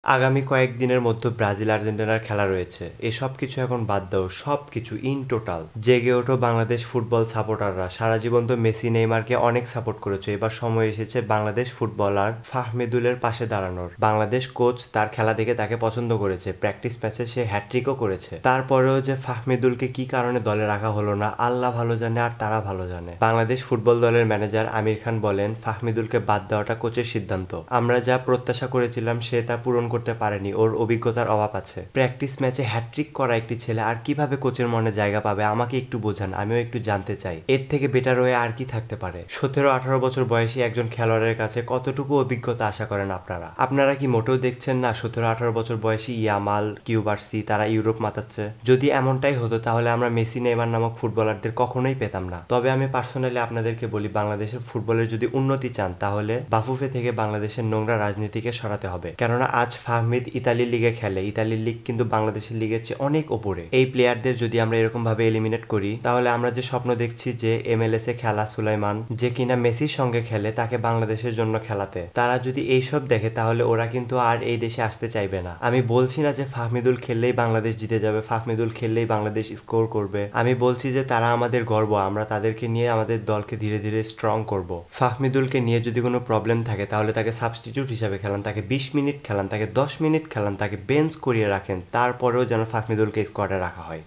আগামী কয়েকদিনের মধ্যে ব্রাজিল আর্জেন্টিনার খেলা রয়েছে। এসব কিছু এখন বাদ দাও, সব কিছু ইন টোটাল জেগে ওঠো বাংলাদেশ ফুটবল সাপোর্টাররা। সারা জীবন তো মেসি নেইমারকে অনেক সাপোর্ট করেছো, এবার সময় এসেছে বাংলাদেশ ফুটবলার ফাহমিদুলের পাশে দাঁড়ানোর। বাংলাদেশ কোচ তার খেলা দেখে তাকে পছন্দ করেছে, প্র্যাকটিস ম্যাচে সে হ্যাট্রিকও করেছে। তারপরেও যে ফাহমিদুলকে কি কারণে দলে রাখা হলো না আল্লাহ ভালো জানে আর তারা ভালো জানে। বাংলাদেশ ফুটবল দলের ম্যানেজার আমির খান বলেন, ফাহমিদুলকে বাদ দেওয়াটা কোচের সিদ্ধান্ত। আমরা যা প্রত্যাশা করেছিলাম সে তা পূরণ করতে পারেনি, ওর অভিজ্ঞতার অভাব আছে। প্র্যাকটিস ম্যাচে হ্যাট্রিক করা একটি ছেলে আর কিভাবে কোচের মনে জায়গা পাবে আমাকে একটু বোঝান, আমিও একটু জানতে চাই। এর থেকে বেটার হয়ে আর কি থাকতে পারে? 17-18 বছর বয়সী একজন খেলোয়াড়ের কাছে কতটুকু অভিজ্ঞতা আশা করেন আপনারা কি মোটেও দেখছেন না 17-18 বছর বয়সী ইয়ামাল, কিউবার্সি তারা ইউরোপ মাতাচ্ছে? যদি এমনটাই হতো তাহলে আমরা মেসি নেইমার নামক ফুটবলারদের কখনোই পেতাম না। তবে আমি পার্সোনালি আপনাদেরকে বলি, বাংলাদেশের ফুটবলের যদি উন্নতি চান তাহলে বাফুফে থেকে বাংলাদেশের নোংরা রাজনীতিকে সরাতে হবে। কেননা আজ ফাহমিদ ইতালির লিগে খেলে, ইতালির লিগ কিন্তু বাংলাদেশের লিগের চেয়ে অনেক ওপরে। এই প্লেয়ারদের যদি আমরা এরকম ভাবে এলিমিনেট করি তাহলে আমরা যে স্বপ্ন দেখছি যে MLS এ খেলা সুলাইমান, যে কিনা মেসির সঙ্গে খেলে, তাকে বাংলাদেশের জন্য খেলাতে, তারা যদি এইসব দেখে তাহলে ওরা কিন্তু আর এই দেশে আসতে চাইবে না। আমি বলছি না যে ফাহমিদুল খেললেই বাংলাদেশ জিতে যাবে, ফাহমিদুল খেললেই বাংলাদেশ স্কোর করবে। আমি বলছি যে তারা আমাদের গর্ব, আমরা তাদেরকে নিয়ে আমাদের দলকে ধীরে ধীরে স্ট্রং করব। ফাহমিদুলকে নিয়ে যদি কোনো প্রবলেম থাকে তাহলে তাকে সাবস্টিটিউট হিসাবে খেলান, তাকে 20 মিনিট খেলান, তাকে 10 মিনিট খেলান, তাকে বেঞ্চ করিয়ে রাখেন, তারপরেও যেন ফাহমিদুলকে স্কোয়াডে রাখা হয়।